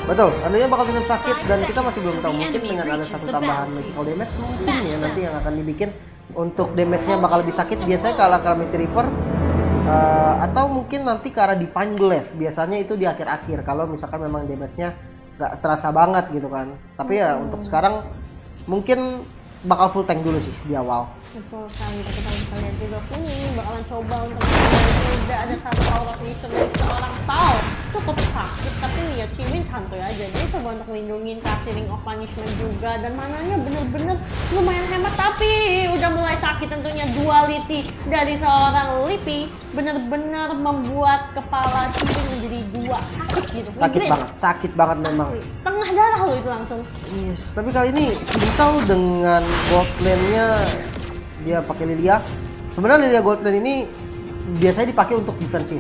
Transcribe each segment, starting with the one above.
Betul, adanya bakal tetap sakit dan kita masih belum tahu mungkin dengan ada satu tambahan magical damage mungkin ya nanti yang akan dibikin untuk damage-nya bakal lebih sakit biasanya ke arah Calamity Reaper atau mungkin nanti ke arah Divine Glaive biasanya itu di akhir-akhir kalau misalkan memang damage-nya nggak terasa banget gitu kan. Tapi ya untuk sekarang mungkin bakal full tank dulu sih di awal. Betul sekali, tapi kalau kita lihat juga Kuning bakalan coba untuk tidak ada satu aura finisher dari seorang Tao. Cukup sakit, tapi ya Cimin santuy aja. Dia coba untuk melindungi, kasih Ring of Punishment juga. Dan mananya bener-bener lumayan hemat, tapi udah mulai sakit tentunya. Duality dari seorang Lipi bener-bener membuat kepala Cimin menjadi dua. Sakit gitu. Sakit banget memang. Setengah darah loh itu langsung. Yes, tapi kali ini Tao dengan gold lane-nya dia pakai Lilia. Sebenarnya Lilia gold lane ini biasanya dipakai untuk defensif.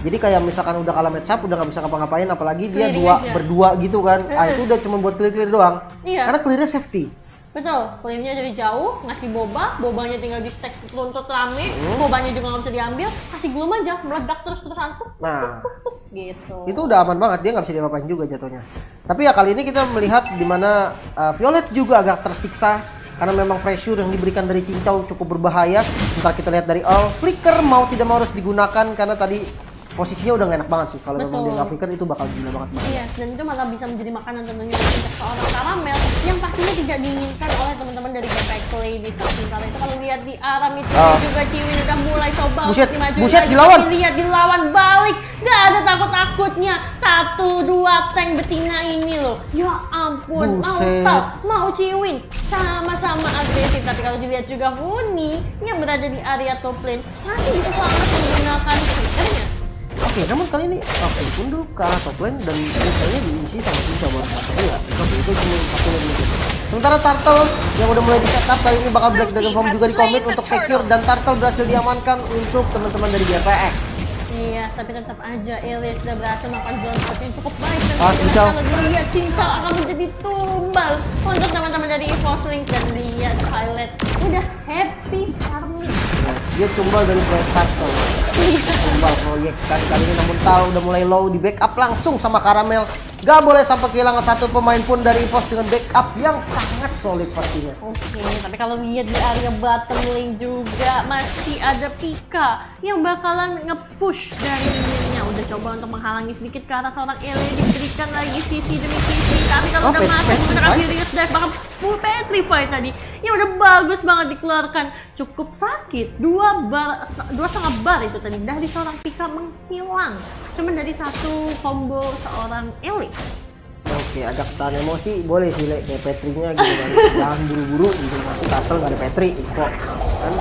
Jadi kayak misalkan udah kalah match up, udah nggak bisa ngapa-ngapain, apalagi dia berdua gitu kan. Itu udah cuma buat clear doang. Iya. Karena clearnya safety. Betul, clearnya dari jauh, ngasih bobanya tinggal di stack runtut rame, bobanya juga nggak bisa diambil, kasih gloom aja, meledak terus-terusan. Nah, gitu. Itu udah aman banget, dia nggak bisa diapa-apain juga jatuhnya. Tapi ya kali ini kita melihat dimana Violet juga agak tersiksa karena memang pressure yang diberikan dari Cincau cukup berbahaya. Ntar kita lihat dari flicker mau tidak mau harus digunakan karena tadi posisinya udah gak enak banget sih. Kalau memang dia nggak flicker itu bakal gila banget. Iya, dan itu malah bisa menjadi makanan tentunya untuk seorang Karamel yang pastinya tidak diinginkan oleh teman-teman dari GPX Play di saat sementara itu. Kalau lihat di Aram itu juga Ciwin udah mulai coba untuk dimaju buset lagi. dilawan. Lihat dilawan balik, gak ada takut-takutnya. 1-2 tank betina ini loh. Ya ampun, mau Ciwin sama-sama agresif. Tapi kalau dilihat juga Huni yang berada di area top lane masih bisa selamat menggunakan flickernya. Oke, namun kali ini Pundu ke arah top lane dan misalnya diisi sama Cincau baru satu ya. Itu cuma satu lane gitu. Sementara Turtle yang udah mulai di setup kali ini bakal Black Dragon Form juga di commit untuk secure dan Turtle berhasil diamankan untuk teman-teman dari GPX. Iya, tapi tetap aja Elis sudah berhasil melakukan zone out yang cukup baik dan kalau lihat Cincau akan menjadi tumbal untuk teman-teman dari EVOS Links dan lihat Violet udah happy farming. Dia tumbal dari proyek Turtle. Tumbal proyek kali ini namun Tao udah mulai low di backup langsung sama Caramel. Gak boleh sampai kehilangan satu pemain pun dari EVOS dengan backup yang sangat solid pastinya. Oke, tapi kalau lihat di area bottom lane juga masih ada Pika yang bakalan nge-push dari mininya. Udah coba untuk menghalangi sedikit ke arah seorang Ele, diberikan lagi sisi demi sisi. Tapi kalau udah masuk menggunakan Furious Dive bakal full petrify tadi. Ya udah bagus banget dikeluarkan, cukup sakit. 2,5 bar itu tadi dari seorang Pika menghilang. Cuman dari satu combo seorang Ele. Oke, ada ketahan emosi boleh sih kayak Petrinya gitu kan. Jangan buru-buru gitu, masuk Turtle nggak ada Petri kok kan.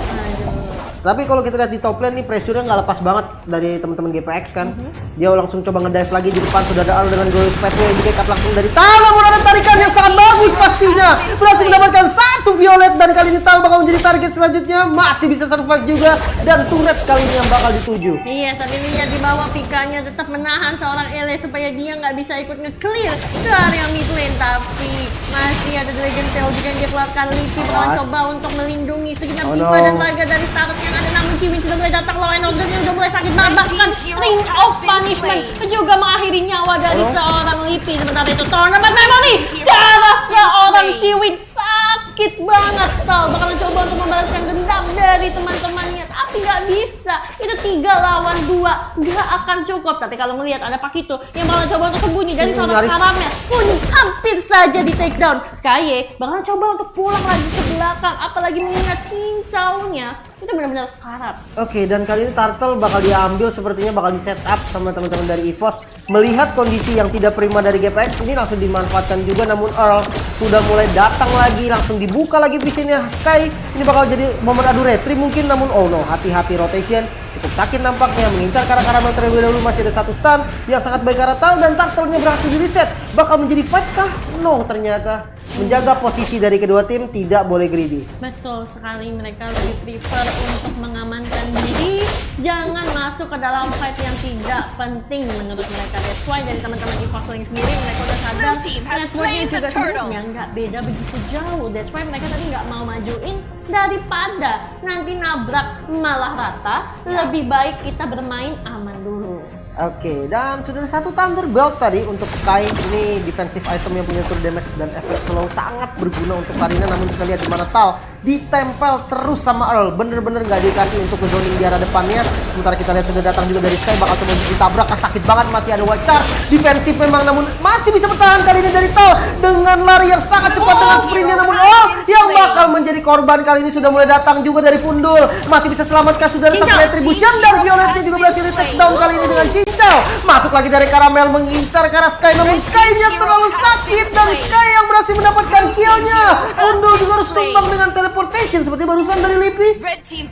Tapi kalau kita lihat di top lane nih pressure-nya nggak lepas banget dari teman-teman GPX kan. Dia langsung coba ngedive lagi di depan, sudah ada Al dengan Glorious Pathway yang di backup langsung dari Tao, namun ada tarikan yang sangat bagus pastinya. Berhasil mendapatkan satu Violet dan kali ini Tao bakal menjadi target selanjutnya, masih bisa survive juga dan turret kali ini yang bakal dituju. Iya, tapi lihat di bawah Pikanya tetap menahan seorang Ele supaya dia nggak bisa ikut nge-clear ke area mid lane, tapi masih ada Dragon Tail juga yang dikeluarkan. Lipi bakal coba untuk melindungi segenap jiwa dan raga dari startup yang ada, namun Ciwin sudah mulai datang, lawan ordernya udah mulai sakit banget, bahkan Ring of Punishment juga mengakhiri nyawa dari seorang Lipi. Sementara itu Tournament Memory darah seorang Ciwin sakit banget. Tao bakalan coba untuk membalaskan dendam dari teman-temannya, tapi nggak bisa. Itu 3 lawan 2 nggak akan cukup. Tapi kalau melihat ada Pakito yang bakalan coba untuk sembunyi dari seorang Caramel, Huni hampir saja di take down. Skye bakalan coba untuk pulang lagi ke belakang, apalagi mengingat Cincaunya itu benar-benar sekarat. Oke, dan kali ini Turtle bakal diambil, sepertinya bakal di setup sama teman-teman dari EVOS. Melihat kondisi yang tidak prima dari GPX ini langsung dimanfaatkan juga, namun Earl sudah mulai datang lagi, langsung dibuka lagi visionnya Skye. Ini bakal jadi momen adu retri mungkin, namun oh no, hati-hati rotation. Cukup sakit nampaknya, mengincar karena Caramel terlebih dahulu, masih ada satu stun yang sangat baik karena Tao dan Turtle-nya berhasil di reset. Bakal menjadi fight kah? No, ternyata menjaga posisi dari kedua tim, tidak boleh greedy. Betul sekali, mereka lebih prefer untuk mengamankan diri, jangan masuk ke dalam fight yang tidak penting menurut mereka. That's why dari teman-teman EVOS Link sendiri mereka udah sadar networknya juga sebenarnya nggak beda begitu jauh. That's why mereka tadi nggak mau majuin, daripada nanti nabrak malah rata, lebih baik kita bermain aman dulu. Oke, dan sudah ada satu Thunderbolt tadi untuk Sky. Ini defensive item yang punya tur damage dan efek slow sangat berguna untuk Karina. Namun kita lihat di mana Tal ditempel terus sama Earl, bener-bener nggak dikasih untuk ke zoning di arah depannya. Sementara kita lihat sudah datang juga dari Sky, bakal coba ditabrak, sakit banget. Masih ada White Card, defensif memang, namun masih bisa bertahan kali ini dari Tal dengan lari yang sangat cepat dengan sprintnya. Namun Earl yang bakal menjadi korban kali ini sudah mulai datang juga dari Fundul. Masih bisa selamatkan, sudah ada satu retribution dan Violetnya juga berhasil di take down kali ini dengan Cincau. Masuk lagi dari Karamel mengincar ke arah Sky, namun Sky-nya terlalu sakit dan Sky yang berhasil mendapatkan kill-nya. Fundul juga harus tumbang dengan teleportation seperti barusan dari Lipi.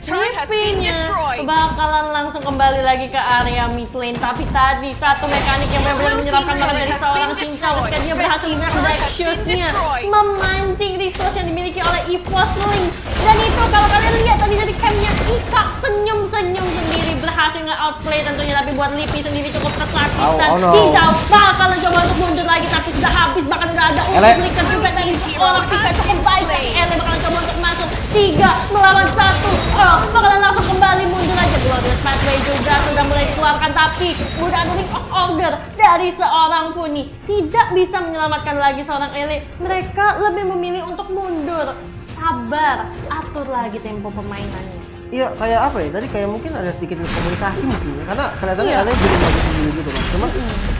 Lipinya bakalan langsung kembali lagi ke area mid lane, tapi tadi satu mekanik yang benar-benar menyerapkan banget dari seorang Cincau ketika dia berhasil menyerang Dexus-nya, memancing resource yang dimiliki oleh EVOS Link. Dan itu kalau kalian lihat tadi dari campnya Ika senyum-senyum sendiri, berhasil nge-outplay tentunya, tapi buat Lipi sendiri cukup kesakitan. Cincau bakalan coba untuk mundur lagi, tapi sudah habis, bahkan udah ada flicker juga dari seorang Pika cukup baik. Ele bakalan coba untuk masuk 3 melawan 1. Bakalan langsung kembali mundur aja. Glorious Pathway juga sudah mulai dikeluarkan, tapi udah ada ring of order dari seorang Funi. Tidak bisa menyelamatkan lagi seorang Ele. Mereka lebih memilih untuk mundur. Sabar, atur lagi tempo permainannya. Iya, kayak apa ya? Tadi kayak mungkin ada sedikit miskomunikasi mungkin ya. Karena kelihatannya Ele jadi bagus sendiri gitu kan. Cuma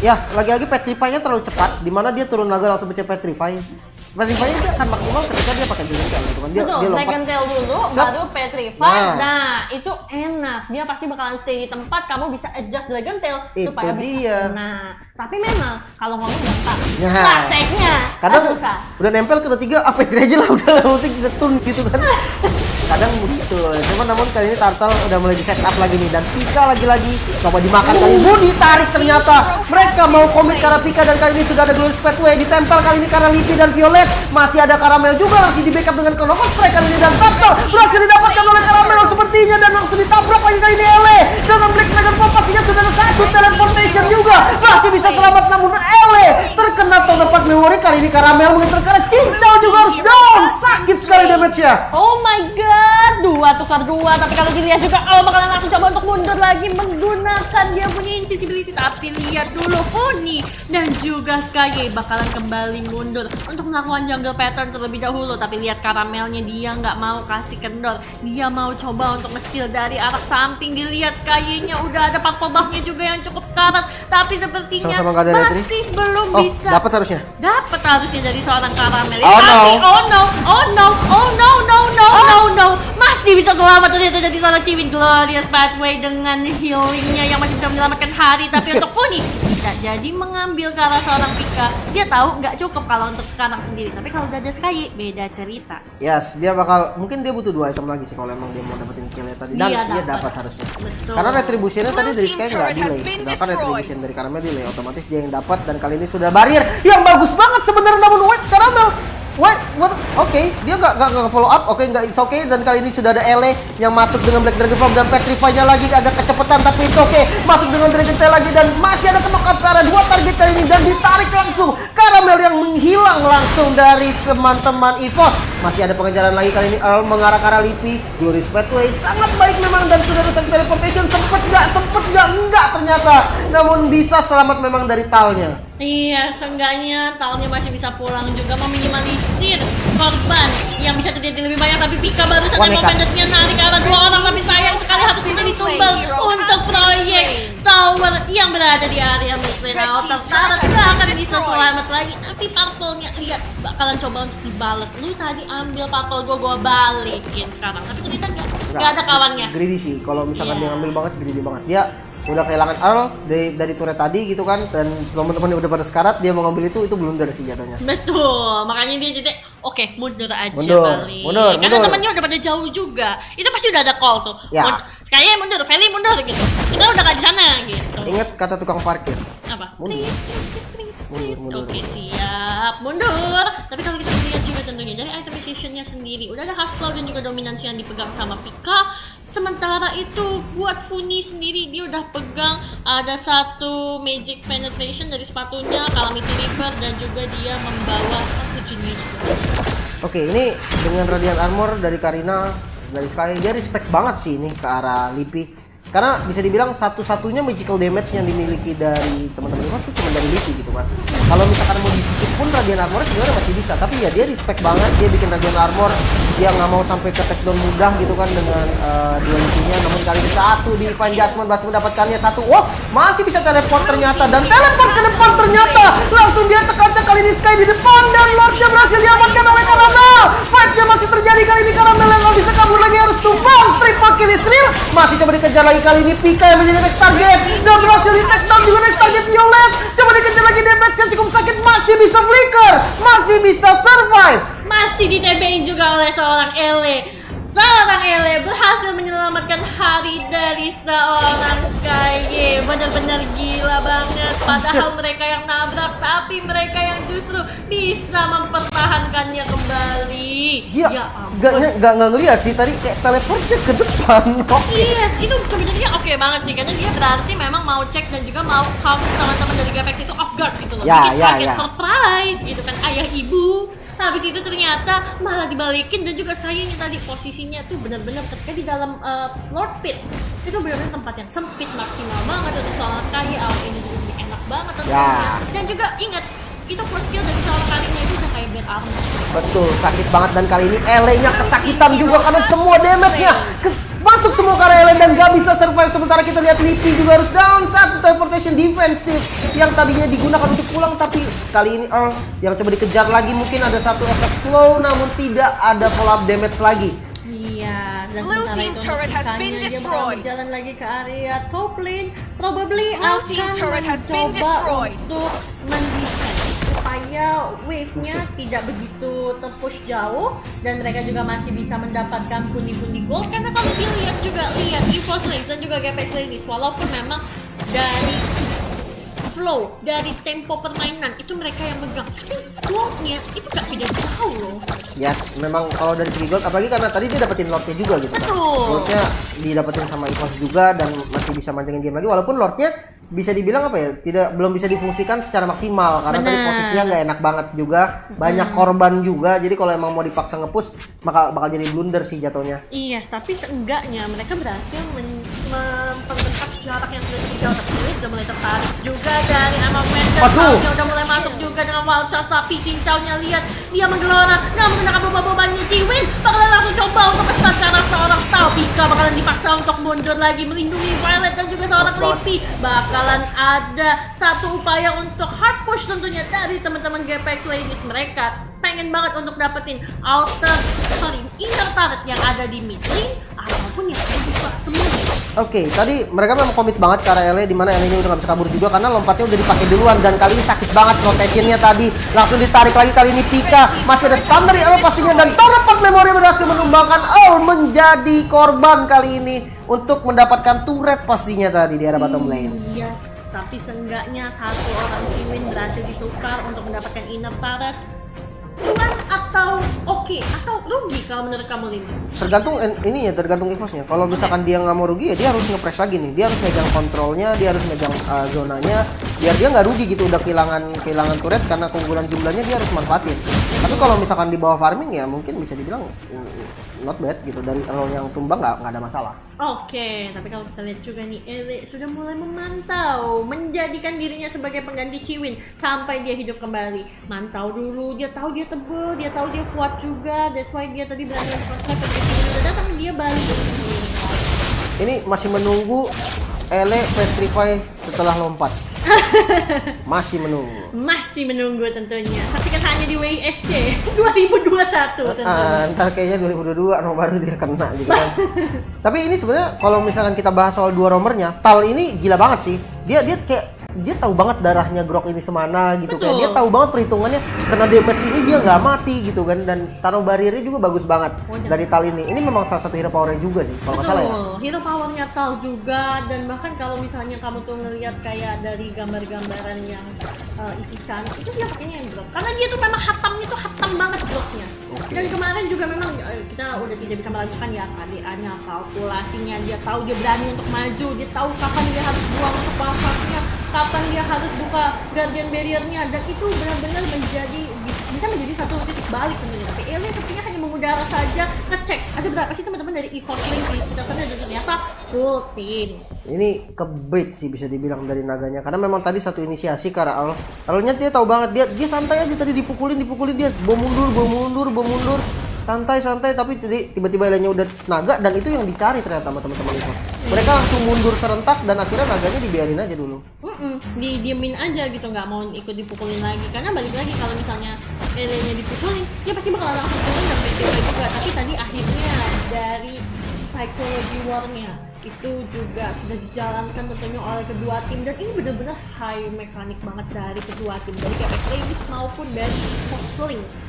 ya lagi-lagi Petrify-nya terlalu cepat, dimana dia turun naga langsung pencet Petrify. Petrify itu akan maksimal ketika dia pakai Dragon Tail gitu kan. Dia betul, lompat. Dragon Tail dulu, baru Petrify. Nah, itu enak. Dia pasti bakalan stay di tempat, kamu bisa adjust Dragon Tail Itu supaya dia. bisa. Nah, tapi memang kalau ngomong gampang, Nah, prakteknya kadang susah. udah nempel ke ketiga, apa itu aja lah, udah penting bisa tun gitu kan. Kadang begitu. Cuman namun kali ini Turtle udah mulai di set up lagi nih, dan Pika lagi-lagi coba dimakan kali ini. Ditarik ternyata. Mereka mau komit karena Pika, dan kali ini sudah ada Glorious Pathway ditempel kali ini karena Lipi dan Violet. Masih ada Karamel juga langsung di backup dengan Chrono Strike kali ini, dan Turtle berhasil didapatkan oleh Karamel sepertinya, dan langsung ditabrak lagi kali ini Ele. Dengan Black Dragon Pop pastinya sudah ada satu teleportation juga. Masih bisa selamat, namun Ele terkena tempat memori kali ini. Karamel mengejar karena Cincau juga harus down. Sakit sekali damage-nya. Oh my god, 2 tukar 2. Tapi kalau dilihat juga, bakalan langsung coba untuk mundur lagi menggunakan dia punya invisibility. Tapi lihat dulu Funi dan juga Sky bakalan kembali mundur untuk melakukan jungle pattern terlebih dahulu. Tapi lihat Karamelnya, dia nggak mau kasih kendor, dia mau coba untuk nge-steal dari arah samping. Dilihat Sky-nya udah ada purple buff-nya juga yang cukup sekarat, tapi sepertinya masih belum bisa. Dapat harusnya. Dapat harusnya dari seorang Karamel. Oh, tapi no. no, masih bisa selamat ternyata dari seorang Ciwin. Glorious Pathway dengan healingnya yang masih bisa menyelamatkan hari. Tapi untuk Funi bisa jadi mengambil ke arah seorang Pika. Dia tahu nggak cukup kalau untuk sekarang sendiri, tapi kalau udah ada Sky beda cerita. Yes, dia bakal, mungkin dia butuh 2 item lagi sih kalau emang dia mau dapetin kill tadi. Dan dia dapat harusnya. Betul. Karena retributionnya tadi dari Sky nggak delay, sedangkan retribution dari Karamel delay, otomatis dia yang dapat. Dan kali ini sudah barrier yang bagus banget sebenarnya, namun wait, Karamel Oke, dia nggak follow up. Oke, nggak, it's okay. Dan kali ini sudah ada Ele yang masuk dengan Black Dragon Form, dan Petrify-nya lagi agak kecepatan, tapi it's okay. Masuk dengan Dragon Tail lagi, dan masih ada knock-up ke arah 2 target kali ini, dan ditarik langsung. Karamel yang menghilang langsung dari teman-teman EVOS. Masih ada pengejaran lagi kali ini. Earl mengarah ke arah Lipi. Glorious Pathway sangat baik memang, dan sudah ada teleportation. Sempet nggak ternyata. Namun bisa selamat memang dari Talnya. Iya, seenggaknya Talnya masih bisa pulang juga, meminimalisir korban yang bisa terjadi lebih banyak. Tapi Pika baru saja momennya narik ke arah 2 orang, tapi sayang sekali harus bisa ditumbal untuk proyek tower yang berada di area mid-lane. Outer gak akan bisa selamat lagi, tapi purple-nya lihat bakalan coba untuk dibalas. Lu tadi ambil purple gua balikin sekarang, tapi cerita nggak ada kawannya. Greedy sih, kalau misalkan dia ngambil banget, greedy banget. Dia udah kehilangan Earl dari turret tadi gitu kan, dan teman-temannya udah pada sekarat, dia mau ngambil itu belum dari sih jatuhnya. Betul, makanya dia jadi oke, mundur aja kali. Karena temannya udah pada jauh juga, itu pasti udah ada call tuh. Ya. Kayaknya mundur, Feli mundur gitu. Kita udah gak di sana gitu. Ingat kata tukang parkir. Apa? Mundur. Oke, siap, mundur. Tapi kalau kita lihat juga tentunya dari itemization-nya sendiri, udah ada Husklaw dan juga dominansi yang dipegang sama Pika. Sementara itu buat Funi sendiri, dia udah pegang ada 1 magic penetration dari sepatunya, Calamity Reaper, dan juga dia membawa 1 genius. Oke, ini dengan Radiant Armor dari Karina, dari Sky, dia respect banget sih ini ke arah Lipi. Karena bisa dibilang satu-satunya magical damage yang dimiliki dari teman-teman Ivan itu cuma dari Lipi gitu kan. Kalau misalkan mau disikit pun Radiant Armor sebenarnya masih bisa, tapi ya dia respect banget, dia bikin Radiant Armor, dia nggak mau sampai ke takedown mudah gitu kan dengan duality-nya. Namun kali ini satu di Divine Judgment berhasil mendapatkannya satu. Wah, masih bisa teleport ternyata, dan teleport ke depan ternyata. Langsung dia tekan kali ini Sky di depan, dan Lordnya berhasil diamankan oleh Karamel. Fight-nya masih terjadi kali ini, Karamel yang nggak bisa kabur lagi, harus tumbang. Triple kill Israel, masih coba dikejar lagi kali ini Pika yang menjadi next target, dan berhasil di takedown juga next target Violet. Coba dikejar lagi, damage yang cukup sakit, masih bisa flicker, masih bisa survive. Masih di-TB-in juga oleh seorang Ele. Seorang Ele berhasil menyelamatkan hari dari seorang Kaye. Benar-benar gila banget. Padahal mereka yang nabrak, tapi mereka yang justru bisa mempertahankannya kembali. Iya, Ya nggak ngeliat sih tadi kayak teleportnya ke depan. Yes, itu sebenarnya oke banget sih, karena dia berarti memang mau cek dan juga mau cover teman-teman dari GPX itu off guard gitu loh. Ya, bikin ya, kaget ya. surprise gitu kan, ayah ibu. Habis itu ternyata malah dibalikin, dan juga kayaknya tadi posisinya tuh benar-benar terkait di dalam Lord Pit. Itu benar-benar tempat yang sempit, maksimal banget untuk seorang Sky. Awal ini juga lebih enak banget tentunya. Ya. Dan juga ingat, itu first skill dari seorang kalinya itu udah kayak bad armor. Betul, sakit banget, dan kali ini Ele-nya kesakitan juga karena semua damage-nya masuk semua ke Ele dan gak bisa survive. Sementara kita lihat Lipi juga harus down satu teleportation defensive yang tadinya digunakan untuk pulang, tapi kali ini Earl yang coba dikejar lagi, mungkin ada satu efek slow namun tidak ada follow up damage lagi. Iya, dan Blue sementara team itu turret has untuk been ikannya, dia bakal destroyed. berjalan lagi ke area top lane, probably Blue team akan turret has been mencoba destroyed. untuk mendefend supaya wave-nya tidak begitu terpush jauh, dan mereka juga masih bisa mendapatkan pundi-pundi gold. Karena kalau dilihat juga, lihat EVOS Lanes dan juga GPX Lanes, walaupun memang dari flow, dari tempo permainan itu mereka yang megang, tapi goldnya itu gak beda jauh loh. Yes, memang kalau dari segi gold, apalagi karena tadi dia dapetin Lordnya juga gitu kan. Betul. Lordnya didapetin sama EVOS juga dan masih bisa mantengin game lagi, walaupun Lordnya bisa dibilang apa ya, belum bisa difungsikan secara maksimal karena tadi Benar. posisinya nggak enak banget juga, banyak korban juga, jadi kalau emang mau dipaksa nge-push bakal jadi blunder sih jatuhnya. Iya, tapi seenggaknya mereka berhasil memperdekat jarak yang sudah jauh, tapi sudah mulai tertarik juga dari Emma Mendes. Waduh. Dia udah mulai masuk juga dengan wild shot, tapi cincaunya lihat dia menggelora, namun menggunakan boba-bobanya Jiwin bakalan langsung coba untuk kesan karena seorang Tau. Pika bakalan dipaksa untuk mundur lagi melindungi Violet dan juga seorang Lipi. Bakalan ada satu upaya untuk hard push tentunya dari teman-teman GPX Ladies. Mereka pengen banget untuk dapetin inner turret yang ada di mid lane ataupun yang ada di bottom lane. Oke, tadi mereka memang komit banget ke arah Ele, dimana Ele ini udah gak bisa kabur juga karena lompatnya udah dipakai duluan, dan kali ini sakit banget rotationnya tadi, langsung ditarik lagi kali ini Pika, masih ada stun dari Ele pastinya, dan Torrepat Memory berhasil menumbangkan Earl menjadi korban kali ini untuk mendapatkan turret pastinya tadi di arah bottom lane. Yes, tapi seenggaknya satu orang Jiwin berhasil ditukar untuk mendapatkan inner turret. Cuan atau oke atau rugi kalau menurut kamu, Lini? Tergantung ini ya, tergantung EVOS-nya. Kalau misalkan dia nggak mau rugi ya dia harus nge-press lagi nih. Dia harus megang kontrolnya, dia harus megang zonanya, biar dia nggak rugi gitu udah kehilangan turret karena keunggulan jumlahnya dia harus manfaatin. Tapi kalau misalkan di bawah farming ya mungkin bisa dibilang not bad gitu, dan kalau yang tumbang nggak ada masalah. Oke, tapi kalau kita lihat juga nih, Ele sudah mulai memantau, menjadikan dirinya sebagai pengganti Ciwin sampai dia hidup kembali. Mantau dulu, dia tahu dia tebel, dia tahu dia kuat juga, that's why dia tadi berani konsep ketika Ciwin udah datang, dia balik. Ini masih menunggu Ele fast revive setelah lompat. Masih menunggu Tentunya. Saksikan hanya di WISC 2021 tentunya. ntar kayaknya 2022 baru dia kena gitu kan. Tapi ini sebenarnya kalau misalkan kita bahas soal dua romernya, Tal ini gila banget sih. Dia tahu banget darahnya Grok ini semana gitu. Kayak dia tahu banget perhitungannya, kena damage ini dia nggak mati gitu kan, dan taruh bariernya juga bagus banget dari Tal ini. Ini memang salah satu hero powernya juga nih kalau nggak salah ya. Hero powernya Tal juga, dan bahkan kalau misalnya kamu tuh ngelihat kayak dari gambar-gambaran yang isikan, itu dia pakainya yang Grok. Karena dia tuh memang hatam banget Groknya. Dan kemarin juga memang kita udah tidak bisa melakukan ya KDA-nya, kalkulasinya, dia tahu dia berani untuk maju, dia tahu kapan dia harus buang untuk power-nya, kapan dia harus buka guardian barrier-nya, dan itu benar-benar menjadi bisa menjadi satu titik balik tentunya. Tapi Ele sepertinya hanya mengudara saja, ngecek ada berapa sih teman-teman dari e-sport link di sekitar sana, dan ternyata full team. Ini kebait sih bisa dibilang dari Naganya, karena memang tadi satu inisiasi ke arah Alnya dia tahu banget, dia santai aja tadi, dipukulin dia bom mundur santai, tapi tadi tiba-tiba Elenya udah Naga, dan itu yang dicari ternyata sama teman-teman itu. Mereka langsung mundur serentak dan akhirnya Naganya dibiarin aja dulu. Didiemin aja gitu, nggak mau ikut dipukulin lagi, karena balik lagi kalau misalnya Elenya dipukulin dia pasti bakal langsung turun dan PTW juga. Tapi tadi akhirnya dari psychology war-nya itu juga sudah dijalankan tentunya oleh kedua tim, dan ini benar-benar high mekanik banget dari kedua tim, dari GPX Ladies maupun dari Fox Links.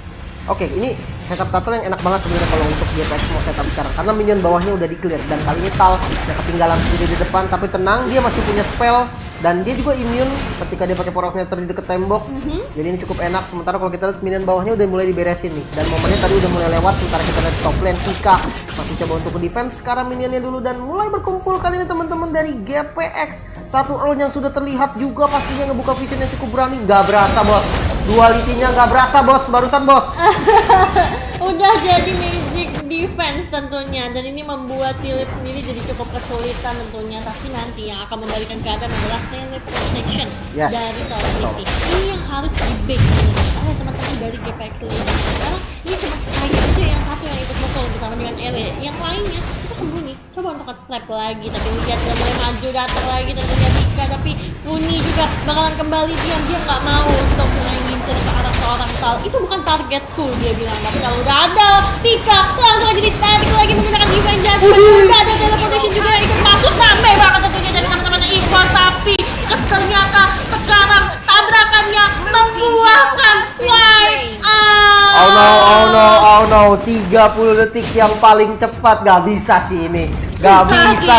Oke, ini setup turtle yang enak banget sebenarnya kalau untuk GPX mau setup sekarang, karena minion bawahnya udah di clear, dan kali ini Tal yang ketinggalan sendiri di depan, tapi tenang, dia masih punya spell dan dia juga immune ketika dia pakai power of nature di deket tembok. Jadi ini cukup enak. Sementara kalau kita lihat minion bawahnya udah mulai diberesin nih, dan momennya tadi udah mulai lewat. Sementara kita lihat top lane Pika masih coba untuk ke defense sekarang minionnya dulu, dan mulai berkumpul kali ini teman-teman dari GPX. Satu Earl yang sudah terlihat juga pastinya ngebuka vision yang cukup berani. Gak berasa bos, duality-nya gak berasa bos, barusan bos. Udah jadi magic defense tentunya, dan ini membuat Philip sendiri jadi cukup kesulitan tentunya. Tapi nanti yang akan membalikan keadaan adalah tele protection dari seorang Licky. Ini yang harus di-bake oleh teman-teman dari GPX Ladies. Karena ini cuma saya aja yang satu yang ikut betul bersama dengan Ele, yang lainnya itu sembunyi. Coba untuk trap lagi, tapi lihat dia mulai maju datang lagi tentunya Pika, tapi Uni juga bakalan kembali diam, dia nggak mau untuk mulai ngincer ke arah seorang Tal. Itu bukan targetku dia bilang, tapi kalau udah ada Pika langsung aja ditarik lagi menggunakan divine judgment. Udah ada teleportation juga yang ikut masuk, rame banget tentunya dari teman-teman e-sport, tapi ternyata sekarang tabrakannya membuahkan fly out. Oh no, 30 detik yang paling cepat. Gak bisa sih ini, gak bisa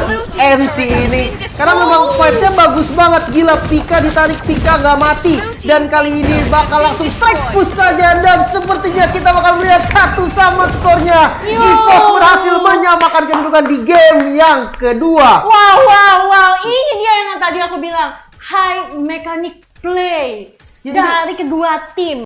sih NC ini, karena memang fight-nya bagus banget. Gila, Pika ditarik, Pika gak mati, dan kali ini bakal langsung strike push saja, dan sepertinya kita bakal melihat 1 sama skornya. EVOS berhasil menyamakan kedudukan di game yang kedua. Wow, ini dia yang tadi aku bilang high mechanic play dari kedua tim.